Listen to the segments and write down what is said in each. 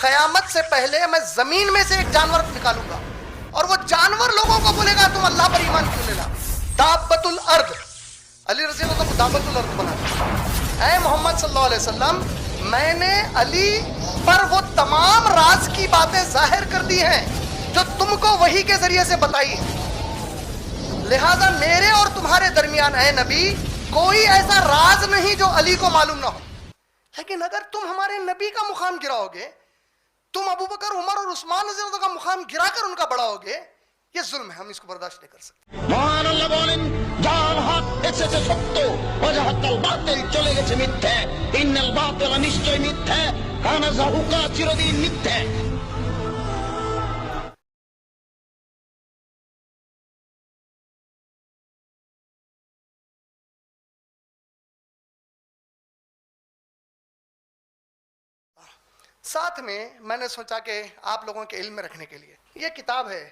قیامت سے پہلے میں زمین میں سے ایک جانور نکالوں گا اور وہ جانور لوگوں کو بولے گا تم اللہ پر ایمان کیوں نہیں لا. دابت الارض, علی رضی اللہ عنہ کو دابت الارض بنا دیا. اے محمد صلی اللہ علیہ وسلم, میں نے علی پر وہ تمام راز کی باتیں ظاہر کر دی ہیں جو تم کو وحی کے ذریعے سے بتائی ہیں. لہذا میرے اور تمہارے درمیان اے نبی کوئی ایسا راز نہیں جو علی کو معلوم نہ ہو. لیکن اگر تم ہمارے نبی کا مقام گراؤ گے, تم ابو بکر, عمر اور عثمان رضی اللہ عنہ کا مقام گرا کر ان کا بڑھاؤ گے, یہ ظلم ہے, ہم اس کو برداشت نہیں کر سکتے. মহান আল্লাহ বলেন, যার হক এসেছে সত্য, ওয়াজাহাকাল বাতিল, চলে গেছে মিথ্যে. ইন্নাল বাতিলা নিশ্চয় মিথ্যে, কানা যাহুকা চিরদিন মিথ্যে. ساتھ میں نے سوچا کہ آپ لوگوں کے علم میں رکھنے کے لیے یہ کتاب ہے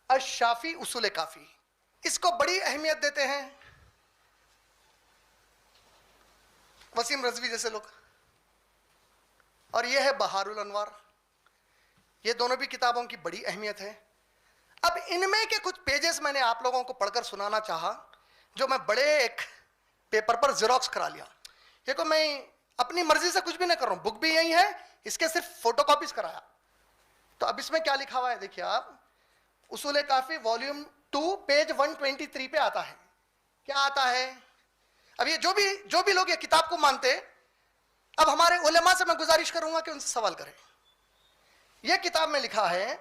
الشافی اصول کافی. اس کو بڑی اہمیت دیتے ہیں وسیم رضوی جیسے لوگ, اور یہ ہے بہار الانوار. یہ دونوں بھی کتابوں کی بڑی اہمیت ہے. اب ان میں کے کچھ پیجز میں نے آپ لوگوں کو پڑھ کر سنانا چاہا جو میں بڑے ایک پیپر پر زیروکس کرا لیا. یہ کو میں اپنی مرضی سے کچھ بھی نہیں کر رہا ہوں, بک بھی یہی ہے, اس کے صرف فوٹو کاپیز کرایا. تو اب اس میں کیا لکھا ہوا ہے دیکھیے آپ, اصول کافی والیوم 2 پیج 123 پہ آتا ہے. کیا آتا ہے؟ اب یہ جو بھی لوگ یہ کتاب کو مانتے, اب ہمارے علماء سے میں گزارش کروں گا کہ ان سے سوال کریں. یہ کتاب میں لکھا ہے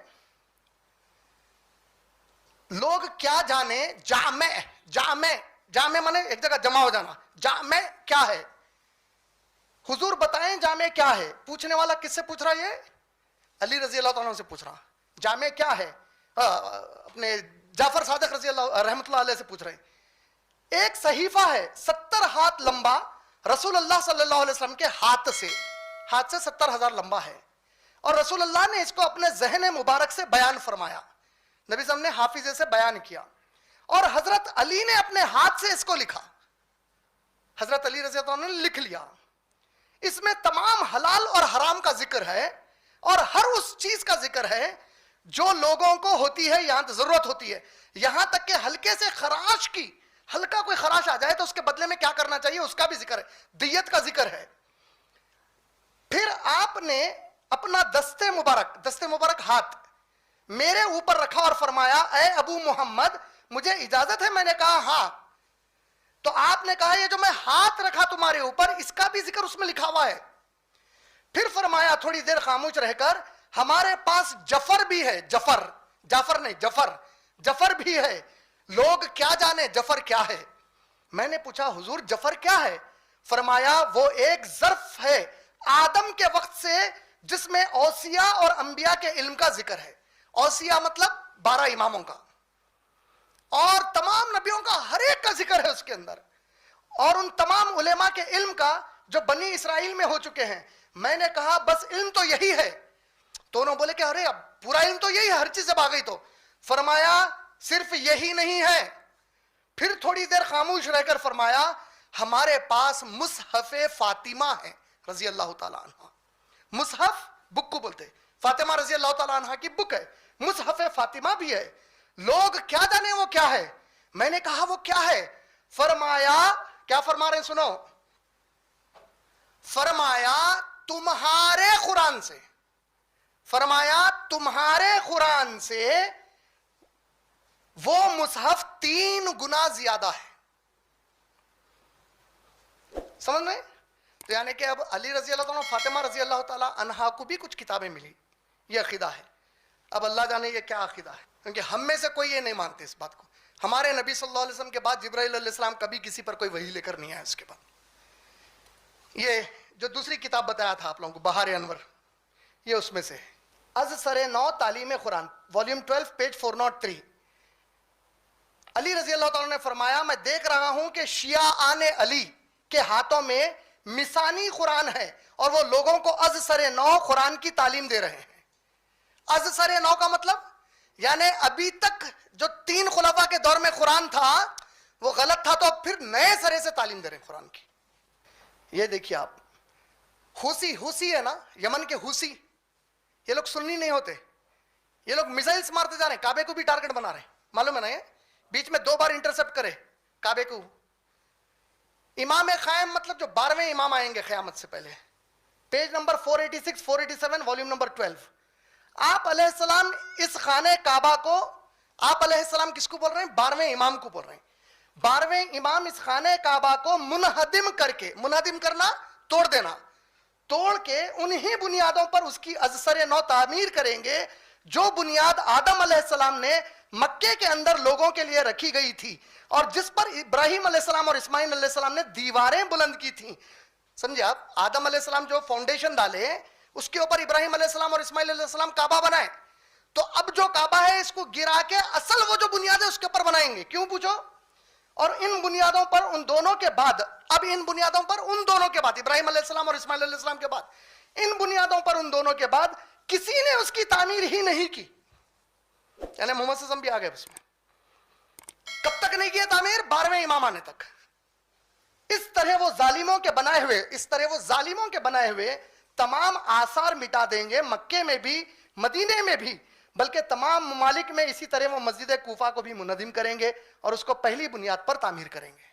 لوگ کیا جانے جامع مانے ایک جگہ جمع ہو جانا, جامع کیا ہے, حضور بتائیں جامع کیا ہے. پوچھنے والا کس سے پوچھ رہا ہے؟ یہ علی رضی اللہ عنہ سے پوچھ رہا. جامع کیا ہے اپنے جعفر صادق رضی اللہ رحمۃ اللہ علیہ سے پوچھ رہے ہیں. ایک صحیفہ ہے 70 ہاتھ لمبا, رسول اللہ صلی اللہ علیہ وسلم کے ہاتھ سے 70,000 لمبا ہے, اور رسول اللہ نے اس کو اپنے ذہن مبارک سے بیان فرمایا. نبی صلی اللہ علیہ وسلم نے حافظے سے بیان کیا, اور حضرت علی نے اپنے ہاتھ سے اس کو لکھا. حضرت علی رضی اللہ عنہ نے لکھ لیا. اس میں تمام حلال اور حرام کا ذکر ہے, اور ہر اس چیز کا ذکر ہے جو لوگوں کو ہوتی ہے, یہاں ضرورت ہوتی ہے, یہاں تک کہ ہلکے سے خراش کی, ہلکا کوئی خراش آ جائے تو اس کے بدلے میں کیا کرنا چاہیے اس کا بھی ذکر ہے, دیت کا ذکر ہے. پھر آپ نے اپنا دست مبارک ہاتھ میرے اوپر رکھا اور فرمایا اے ابو محمد مجھے اجازت ہے. میں نے کہا ہاں. تو آپ نے کہا یہ جو میں ہاتھ رکھا تمہارے اوپر اس کا بھی ذکر اس میں لکھا ہوا ہے. پھر فرمایا تھوڑی دیر خاموش رہ کر ہمارے پاس جفر بھی ہے, جفر بھی ہے, لوگ کیا جانے جفر کیا ہے. میں نے پوچھا حضور جفر کیا ہے؟ فرمایا وہ ایک ظرف ہے آدم کے وقت سے جس میں اوصیاء اور انبیاء کے علم کا ذکر ہے. اوصیاء مطلب 12 اماموں کا, اور تمام نبیوں کا ہر ایک کا ذکر ہے اس کے اندر, اور ان تمام علماء کے علم کا جو بنی اسرائیل میں ہو چکے ہیں. میں نے کہا بس علم تو یہی ہے. تو انہوں بولے کہ ارے اب پورا علم تو یہی ہے, ہر چیز سے آ گئی. تو فرمایا صرف یہی نہیں ہے. پھر تھوڑی دیر خاموش رہ کر فرمایا ہمارے پاس مصحف فاطمہ ہے رضی اللہ تعالیٰ عنہ. مصحف بک کو بولتے, فاطمہ رضی اللہ تعالیٰ عنہ کی بک ہے. مصحف فاطمہ بھی ہے, لوگ کیا جانے وہ کیا ہے. میں نے کہا وہ کیا ہے؟ فرمایا کیا فرما رہے ہیں سنو, فرمایا تمہارے قرآن سے, تمہارے قرآن سے وہ مصحف 3 گنا زیادہ ہے. سمجھ میں؟ تو یعنی کہ اب علی رضی اللہ عنہ, فاطمہ رضی اللہ تعالیٰ عنہا کو بھی کچھ کتابیں ملی. یہ عقیدہ ہے. اب اللہ جانے یہ کیا عقیدہ ہے, کیونکہ ہم میں سے کوئی یہ نہیں مانتے اس بات کو. ہمارے نبی صلی اللہ علیہ وسلم کے بعد جبرائیل علیہ السلام کبھی کسی پر کوئی وحی لے کر نہیں آیا. اس کے بعد یہ جو دوسری کتاب بتایا تھا آپ لوگوں کو بہار انور, یہ اس میں سے ہے. از سر نو تعلیم قرآن والیوم 12 پیج 403. علی رضی اللہ تعالیٰ نے فرمایا میں دیکھ رہا ہوں کہ شیعان علی کے ہاتھوں میں مثانی قرآن ہے, اور وہ لوگوں کو از سر نو قرآن کی تعلیم دے رہے ہیں. از سر نو کا مطلب یعنی ابھی تک جو 3 خلفاء کے دور میں قرآن تھا وہ غلط تھا, تو اب پھر نئے سرے سے تعلیم دے رہے ہیں قرآن کی. یہ دیکھیے آپ, حوثی ہے نا, یمن کے حوثی, یہ لوگ سنی نہیں ہوتے, یہ لوگ میزائلز مارتے جا رہے ہیں, کعبے کو بھی ٹارگٹ بنا رہے ہیں, معلوم ہے نا, یہ بیچ میں 2 بار انٹرسپٹ کرے کعبے کو. امام قائم مطلب جو 12ویں امام آئیں گے قیامت سے پہلے. Page number 486 487 volume number 12. آپ علیہ السلام اس خانہ کعبہ کو, آپ علیہ السلام کس کو بول رہے ہیں؟ 12ویں امام کو بول رہے ہیں. 12ویں امام اس خانہ کعبہ کو منہدم کر کے, منہدم کرنا توڑ دینا, توڑ کے انہی بنیادوں پر اس کی از سر نو تعمیر کریں گے جو بنیاد آدم علیہ السلام نے مکے کے اندر لوگوں کے لیے رکھی گئی تھی, اور جس پر ابراہیم علیہ السلام اور اسماعیل علیہ السلام نے دیواریں بلند کی تھیں. سمجھے آپ, آدم علیہ السلام جو فاؤنڈیشن ڈالے اس کے اوپر ابراہیم علیہ السلام اور اسماعیل علیہ السلام کعبہ بنائے. تو اب جو کعبہ ہے اس کو گرا کے اصل وہ جو بنیاد ہے اس کے اوپر بنائیں گے. کیوں پوچھو؟ اور ان بنیادوں پر ان دونوں کے بعد, اب ان بنیادوں پر ان دونوں کے بعد, ابراہیم علیہ السلام اور اسماعیل علیہ السلام کے بعد, ان بنیادوں پر ان دونوں کے بعد کسی نے اس کی تعمیر ہی نہیں کی. یعنی محمد صلی اللہ علیہ وسلم بھی آ گئے اس میں. کب تک نہیں کیا تعمیر؟ 12ویں امام آنے تک. اس طرح وہ ظالموں کے بنائے ہوئے, اس طرح وہ ظالموں کے بنائے ہوئے تمام آثار مٹا دیں گے, مکے میں بھی مدینے میں بھی, بلکہ تمام ممالک میں. اسی طرح وہ مسجد کوفہ کو بھی منہدم کریں گے اور اس کو پہلی بنیاد پر تعمیر کریں گے.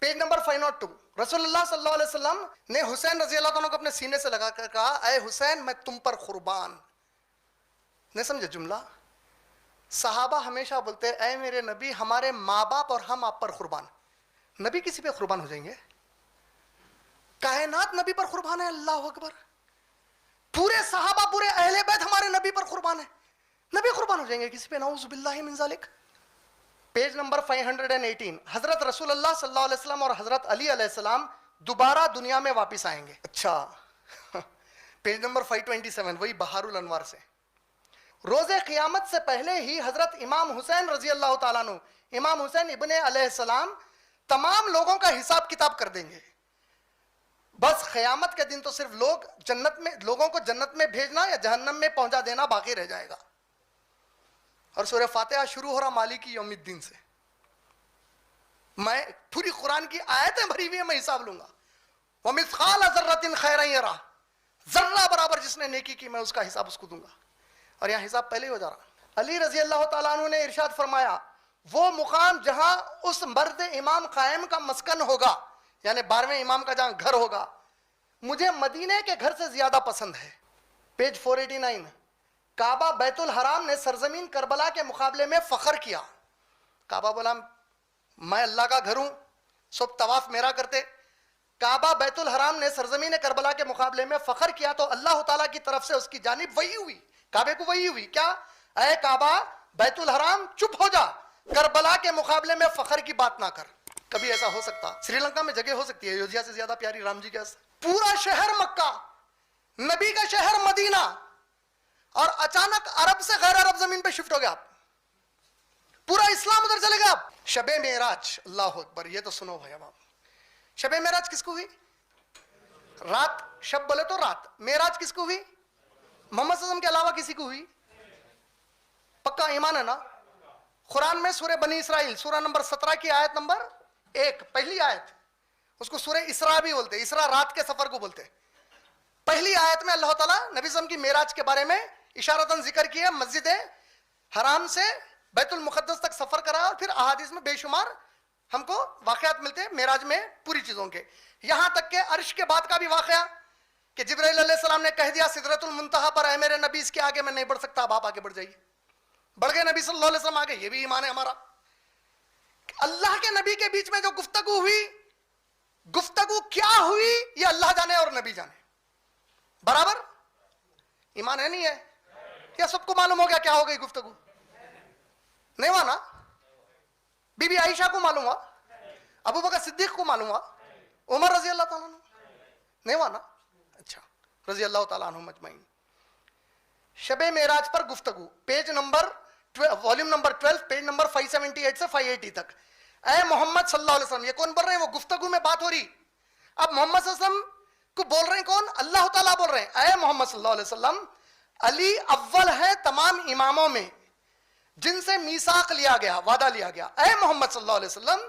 Page number 502. رسول اللہ صلی اللہ علیہ وسلم نے حسین رضی اللہ عنہ کو اپنے سینے سے لگا کر کہا, اے حسین میں تم پر قربان. نہیں سمجھے جملہ؟ صحابہ ہمیشہ بولتے اے میرے نبی ہمارے ماں باپ اور ہم آپ پر قربان. نبی کسی پہ قربان ہو جائیں گے؟ کائنات نبی پر قربان ہے. اللہ اکبر. پورے صحابہ, پورے اہل بیت ہمارے نبی پر قربان ہے. نبی قربان ہو جائیں گے کسی پہ؟ نعوذ باللہ من ذالک. Page number 518. حضرت رسول اللہ صلی اللہ علیہ وسلم اور حضرت علی علیہ السلام دوبارہ دنیا میں واپس آئیں گے. اچھا, پیج نمبر 527 وہی بہار الانوار سے. روز قیامت سے پہلے ہی حضرت امام حسین رضی اللہ تعالیٰ عنہ, امام حسین ابن علیہ السلام تمام لوگوں کا حساب کتاب کر دیں گے. بس قیامت کے دن تو صرف لوگوں کو جنت میں بھیجنا یا جہنم میں پہنچا دینا باقی رہ جائے گا. اور سورہ فاتحہ شروع ہو رہا مالک یوم الدین سے. میں پوری قرآن کی آیتیں بھری ہوئی ہیں, میں حساب لوں گا. وَمِثْقَالَ ذَرَّةٍ خَيْرًا يَرَى, ذرہ برابر جس نے نیکی کی میں اس کا حساب اس کو دوں گا. اور یہاں حساب پہلے ہی ہو جا رہا. علی رضی اللہ تعالیٰ عنہ نے ارشاد فرمایا, وہ مقام جہاں اس مرد امام قائم کا مسکن ہوگا, یعنی 12ویں امام کا جہاں گھر ہوگا, مجھے مدینے کے گھر سے زیادہ پسند ہے. پیج 489. کعبہ بیت الحرام نے سرزمین کربلا کے مقابلے میں فخر کیا. کعبہ بولا میں اللہ کا گھر ہوں, سب طواف میرا کرتے. کعبہ بیت الحرام نے سرزمین کربلا کے مقابلے میں فخر کیا تو اللہ تعالیٰ کی طرف سے اس کی جانب وحی ہوئی, کعبے کو وحی ہوئی. کیا؟ اے کعبہ بیت الحرام چپ ہو جا, کربلا کے مقابلے میں فخر کی بات نہ کر. کبھی ایسا ہو سکتا؟ سری لنکا میں جگہ ہو سکتی ہے ایودھیا سے زیادہ پیاری رام جی کے ہاں. پورا شہر مکہ, نبی کا شہر مدینہ, اور اچانک عرب سے غیر عرب زمین پہ شفٹ ہو گیا. آپ پورا اسلام ادھر چلے گا. شب معراج, اللہ اکبر. یہ تو سنو بھائی. اب شب معراج کس کو ہوئی؟ رات. شب بولے تو رات. معراج کس کو ہوئی؟ محمد صلی اللہ علیہ وسلم کے علاوہ کسی کو ہوئی؟ پکا ایمان ہے نا؟ قرآن میں سورہ بنی اسرائیل سورہ نمبر 17 کی آیت نمبر 1, پہلی آیت, اس کو سورہ اسراء بھی بولتے, اسراء رات کے سفر کو بولتے. پہلی آیت میں اللہ تعالیٰ نبی صلی اللہ علیہ وسلم کی معراج کے بارے میں اشارتاً ذکر کیا. مسجد حرام سے بیت المقدس تک سفر کرا, اور پھر احادیث میں بے شمار ہم کو واقعات ملتے ہیں معراج میں پوری چیزوں کے. یہاں تک کہ عرش کے بعد کا بھی واقعہ کہ جبرائیل علیہ السلام نے کہہ دیا سدرۃ المنتہا پر, اے میرے نبی اس کے آگے میں نہیں بڑھ سکتا, اب آپ آگے بڑھ جائیے. بڑھ گئے نبی صلی اللہ علیہ وسلم آگے. یہ بھی ایمان ہے ہمارا. اللہ کے نبی کے بیچ میں جو گفتگو ہوئی, گفتگو کیا ہوئی یہ اللہ جانے اور نبی جانے. برابر ایمان ہے نہیں ہے؟ کیا سب کو معلوم ہو گیا کیا ہو گئی گفتگو؟ نہیں ہوا نا؟ بی بی عائشہ کو معلوم ہوا, ابو بکر صدیق کو معلوم ہوا, عمر رضی اللہ تعالیٰ عنہ نہیں ہوا نا؟ اچھا, رضی اللہ تعالیٰ عنہ مجمعین. شب معراج پر گفتگو, page number volume number 12, page number 578 سے 580 تک. اے محمد صلی اللہ علیہ وسلم, یہ کون بول رہے ہیں؟ وہ گفتگو میں بات ہو رہی. اب محمد صلی اللہ علیہ وسلم کو بول رہے ہیں کون؟ اللہ تعالیٰ بول رہے ہیں. اے محمد صلی اللہ علیہ وسلم, علی اول ہے تمام اماموں میں جن سے میثاق لیا گیا, وعدہ لیا گیا. اے محمد صلی اللہ علیہ وسلم,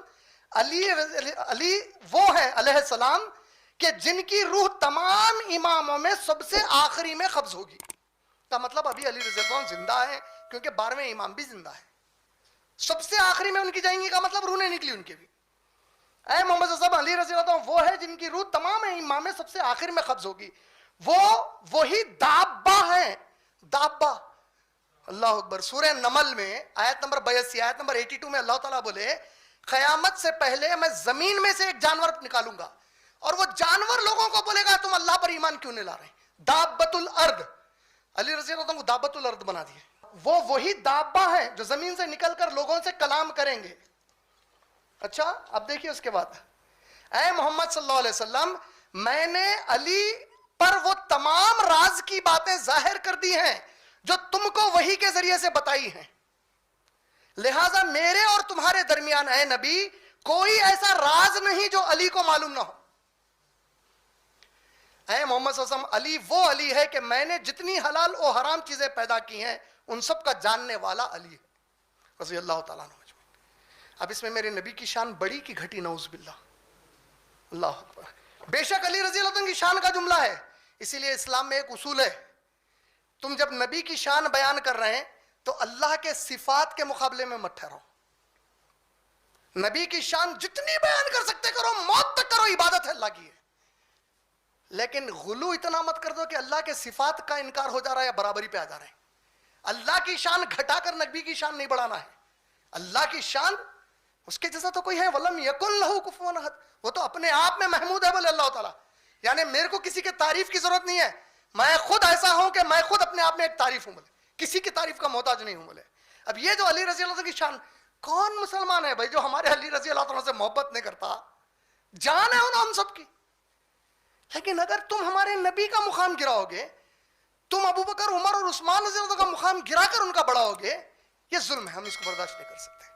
علی وہ ہے علیہ السلام کہ جن کی روح تمام اماموں میں سب سے آخری میں قبض ہوگی. کا مطلب ابھی علی رضی اللہ عنہ زندہ ہے کیونکہ 12ویں امام بھی زندہ ہے. سب سے آخری میں ان کی جائیں گی کا مطلب روح نہیں نکلی ان کے بھی. اے محمد صلی اللہ علیہ وسلم علی رضی اللہ عنہ وہ ہے جن کی روح تمام امام میں سب سے آخر میں قبض ہوگی. وہ وہی دابہ ہیں. دابہ اللہ اکبر. سورہ نمل میں آیت نمبر 82 آیت نمبر 82 میں اللہ تعالیٰ بولے قیامت سے پہلے میں زمین میں سے ایک جانور نکالوں گا اور وہ جانور لوگوں کو بولے گا تم اللہ پر ایمان کیوں نہیں لا رہے. دابۃ الارض. علی رضی اللہ عنہ کو دابۃ الارض بنا دیا. وہ وہی دابہ ہیں جو زمین سے نکل کر لوگوں سے کلام کریں گے. اچھا اب دیکھیے اس کے بعد اے محمد صلی اللہ علیہ وسلم میں نے علی پر وہ تمام راز کی باتیں ظاہر کر دی ہیں جو تم کو وحی کے ذریعے سے بتائی ہیں. لہذا میرے اور تمہارے درمیان اے نبی کوئی ایسا راز نہیں جو علی کو معلوم نہ ہو. اے محمد صلی اللہ علیہ وسلم علی وہ علی ہے کہ میں نے جتنی حلال و حرام چیزیں پیدا کی ہیں ان سب کا جاننے والا علی ہے رضی اللہ تعالیٰ عنہ. اب اس میں میرے نبی کی شان بڑی کی گھٹی نعوذ باللہ. اللہ اکبر. بے شک علی رضی اللہ عنہ کی شان کا جملہ ہے. اسی لیے اسلام میں ایک اصول ہے تم جب نبی کی شان بیان کر رہے ہیں تو اللہ کے صفات کے مقابلے میں مت ٹھہراؤ. نبی کی شان جتنی بیان کر سکتے کرو موت تک کرو عبادت ہے اللہ کی ہے. لیکن غلو اتنا مت کر دو کہ اللہ کے صفات کا انکار ہو جا رہا ہے یا برابری پہ آ جا رہے ہیں. اللہ کی شان گھٹا کر نبی کی شان نہیں بڑھانا ہے. اللہ کی شان اس کے جیسا تو کوئی ہے ولم یکن لہو کفوا احد. وہ تو اپنے آپ میں محمود ہے بولے اللہ تعالیٰ. یعنی میرے کو کسی کے تعریف کی ضرورت نہیں ہے. میں خود ایسا ہوں کہ میں خود اپنے آپ میں ایک تعریف ہوں بولے. کسی کی تعریف کا محتاج نہیں ہوں بولے. اب یہ جو علی رضی اللہ عنہ کی شان کون مسلمان ہے بھائی جو ہمارے علی رضی اللہ عنہ سے محبت نہیں کرتا. جان ہے انہوں ہم سب کی. لیکن اگر تم ہمارے نبی کا مقام گراؤ گے تم ابو بکر عمر اور عثمان رضی اللہ عنہ کا مقام گرا کر ان کا بڑھاؤ گے یہ ظلم ہے. ہم اس کو برداشت نہیں کر سکتے.